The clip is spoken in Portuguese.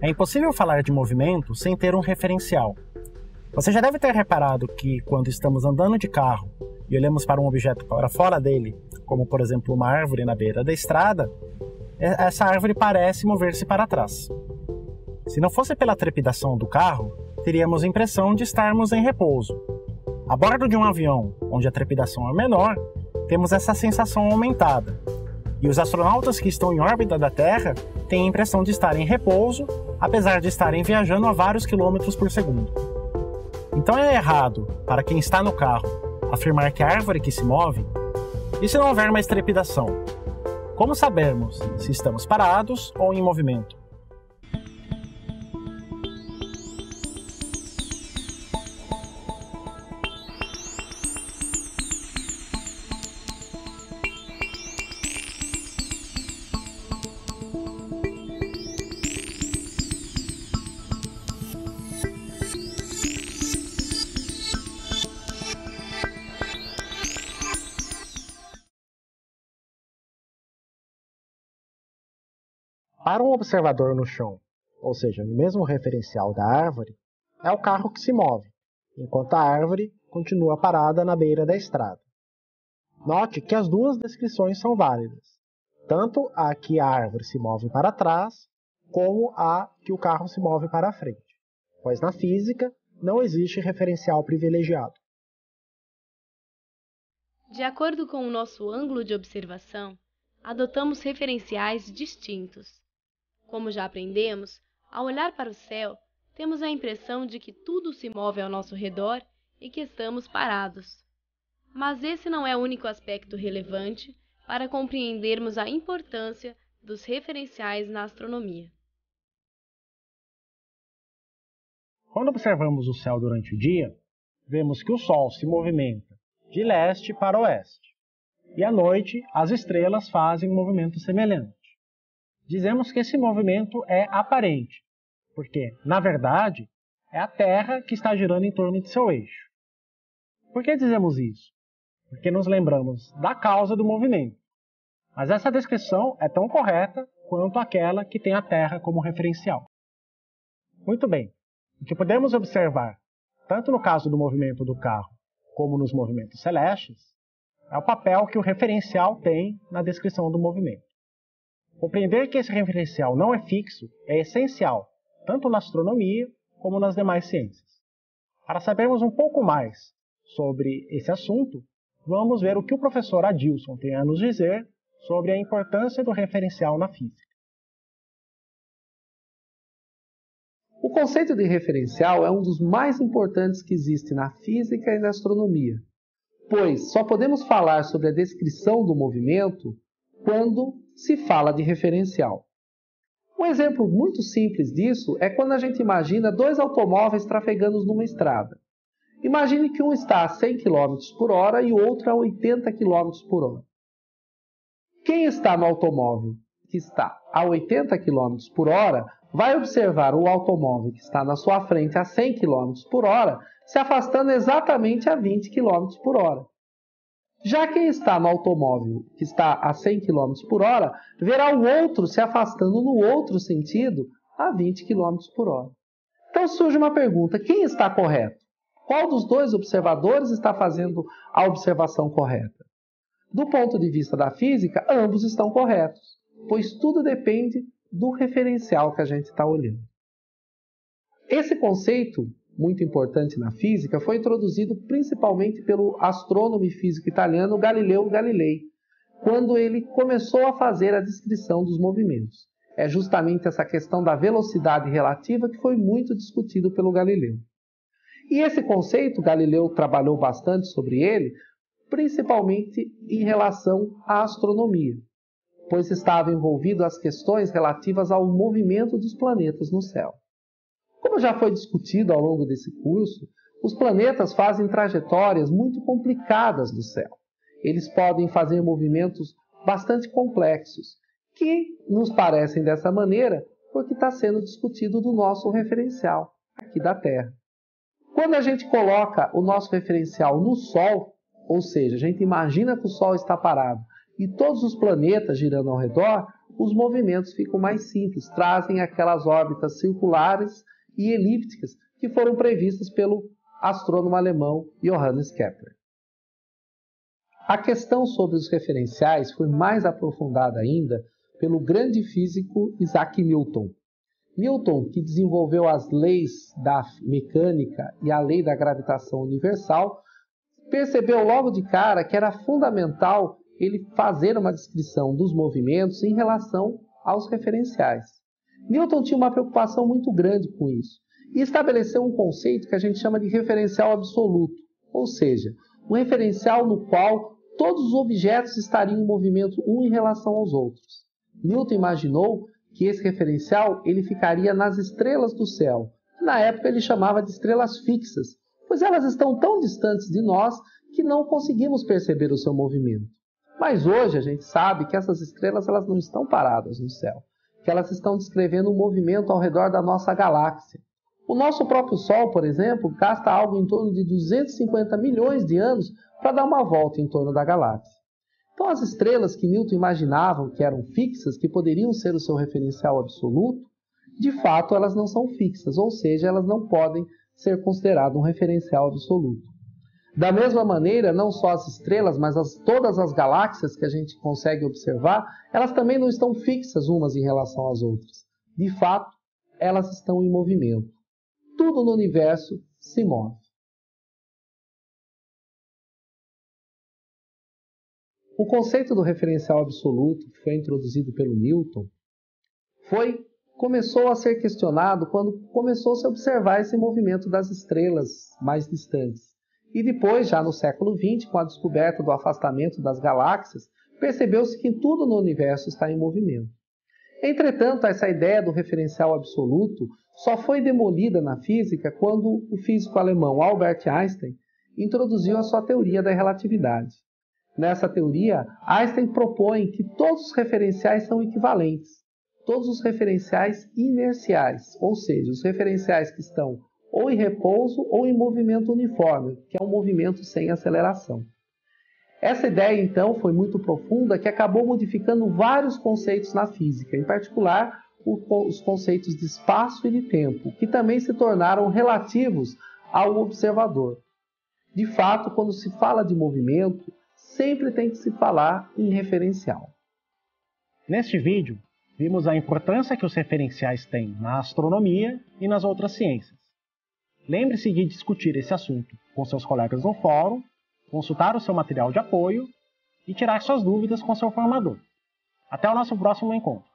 É impossível falar de movimento sem ter um referencial. Você já deve ter reparado que, quando estamos andando de carro e olhamos para um objeto para fora dele, como por exemplo uma árvore na beira da estrada, essa árvore parece mover-se para trás. Se não fosse pela trepidação do carro, teríamos a impressão de estarmos em repouso. A bordo de um avião, onde a trepidação é menor, temos essa sensação aumentada. E os astronautas que estão em órbita da Terra têm a impressão de estarem em repouso, apesar de estarem viajando a vários quilômetros por segundo. Então é errado, para quem está no carro, afirmar que a árvore que se move, e se não houver mais trepidação? Como sabermos se estamos parados ou em movimento? Para um observador no chão, ou seja, no mesmo referencial da árvore, é o carro que se move, enquanto a árvore continua parada na beira da estrada. Note que as duas descrições são válidas, tanto a que a árvore se move para trás, como a que o carro se move para a frente, pois na física não existe referencial privilegiado. De acordo com o nosso ângulo de observação, adotamos referenciais distintos. Como já aprendemos, ao olhar para o céu, temos a impressão de que tudo se move ao nosso redor e que estamos parados. Mas esse não é o único aspecto relevante para compreendermos a importância dos referenciais na astronomia. Quando observamos o céu durante o dia, vemos que o Sol se movimenta de leste para oeste, e à noite as estrelas fazem um movimento semelhante. Dizemos que esse movimento é aparente, porque, na verdade, é a Terra que está girando em torno de seu eixo. Por que dizemos isso? Porque nos lembramos da causa do movimento. Mas essa descrição é tão correta quanto aquela que tem a Terra como referencial. Muito bem, o que podemos observar, tanto no caso do movimento do carro como nos movimentos celestes, é o papel que o referencial tem na descrição do movimento. Compreender que esse referencial não é fixo é essencial, tanto na astronomia como nas demais ciências. Para sabermos um pouco mais sobre esse assunto, vamos ver o que o professor Adilson tem a nos dizer sobre a importância do referencial na física. O conceito de referencial é um dos mais importantes que existe na física e na astronomia, pois só podemos falar sobre a descrição do movimento quando se fala de referencial. Um exemplo muito simples disso é quando a gente imagina dois automóveis trafegando numa estrada. Imagine que um está a 100 km por hora e o outro a 80 km por hora. Quem está no automóvel que está a 80 km por hora vai observar o automóvel que está na sua frente a 100 km por hora se afastando exatamente a 20 km por hora. Já quem está no automóvel que está a 100 km por hora, verá o outro se afastando no outro sentido a 20 km por hora. Então surge uma pergunta, quem está correto? Qual dos dois observadores está fazendo a observação correta? Do ponto de vista da física, ambos estão corretos, pois tudo depende do referencial que a gente está olhando. Esse conceito muito importante na física, foi introduzido principalmente pelo astrônomo e físico italiano Galileu Galilei, quando ele começou a fazer a descrição dos movimentos. É justamente essa questão da velocidade relativa que foi muito discutido pelo Galileu. E esse conceito, Galileu trabalhou bastante sobre ele, principalmente em relação à astronomia, pois estava envolvido as questões relativas ao movimento dos planetas no céu. Como já foi discutido ao longo desse curso, os planetas fazem trajetórias muito complicadas no céu. Eles podem fazer movimentos bastante complexos, que nos parecem dessa maneira porque está sendo discutido do nosso referencial, aqui da Terra. Quando a gente coloca o nosso referencial no Sol, ou seja, a gente imagina que o Sol está parado e todos os planetas girando ao redor, os movimentos ficam mais simples, trazem aquelas órbitas circulares e elípticas que foram previstas pelo astrônomo alemão Johannes Kepler. A questão sobre os referenciais foi mais aprofundada ainda pelo grande físico Isaac Newton. Newton, que desenvolveu as leis da mecânica e a lei da gravitação universal, percebeu logo de cara que era fundamental ele fazer uma descrição dos movimentos em relação aos referenciais. Newton tinha uma preocupação muito grande com isso e estabeleceu um conceito que a gente chama de referencial absoluto, ou seja, um referencial no qual todos os objetos estariam em movimento um em relação aos outros. Newton imaginou que esse referencial ele ficaria nas estrelas do céu, que na época ele chamava de estrelas fixas, pois elas estão tão distantes de nós que não conseguimos perceber o seu movimento. Mas hoje a gente sabe que essas estrelas elas não estão paradas no céu, que elas estão descrevendo um movimento ao redor da nossa galáxia. O nosso próprio Sol, por exemplo, gasta algo em torno de 250 milhões de anos para dar uma volta em torno da galáxia. Então as estrelas que Newton imaginava que eram fixas, que poderiam ser o seu referencial absoluto, de fato elas não são fixas, ou seja, elas não podem ser consideradas um referencial absoluto. Da mesma maneira, não só as estrelas, mas todas as galáxias que a gente consegue observar, elas também não estão fixas umas em relação às outras. De fato, elas estão em movimento. Tudo no universo se move. O conceito do referencial absoluto, que foi introduzido pelo Newton, começou a ser questionado quando começou-se a observar esse movimento das estrelas mais distantes. E depois, já no século XX, com a descoberta do afastamento das galáxias, percebeu-se que tudo no universo está em movimento. Entretanto, essa ideia do referencial absoluto só foi demolida na física quando o físico alemão Albert Einstein introduziu a sua teoria da relatividade. Nessa teoria, Einstein propõe que todos os referenciais são equivalentes, todos os referenciais inerciais, ou seja, os referenciais que estão ou em repouso ou em movimento uniforme, que é um movimento sem aceleração. Essa ideia, então, foi muito profunda, que acabou modificando vários conceitos na física, em particular os conceitos de espaço e de tempo, que também se tornaram relativos ao observador. De fato, quando se fala de movimento, sempre tem que se falar em referencial. Neste vídeo, vimos a importância que os referenciais têm na astronomia e nas outras ciências. Lembre-se de discutir esse assunto com seus colegas no fórum, consultar o seu material de apoio e tirar suas dúvidas com seu formador. Até o nosso próximo encontro.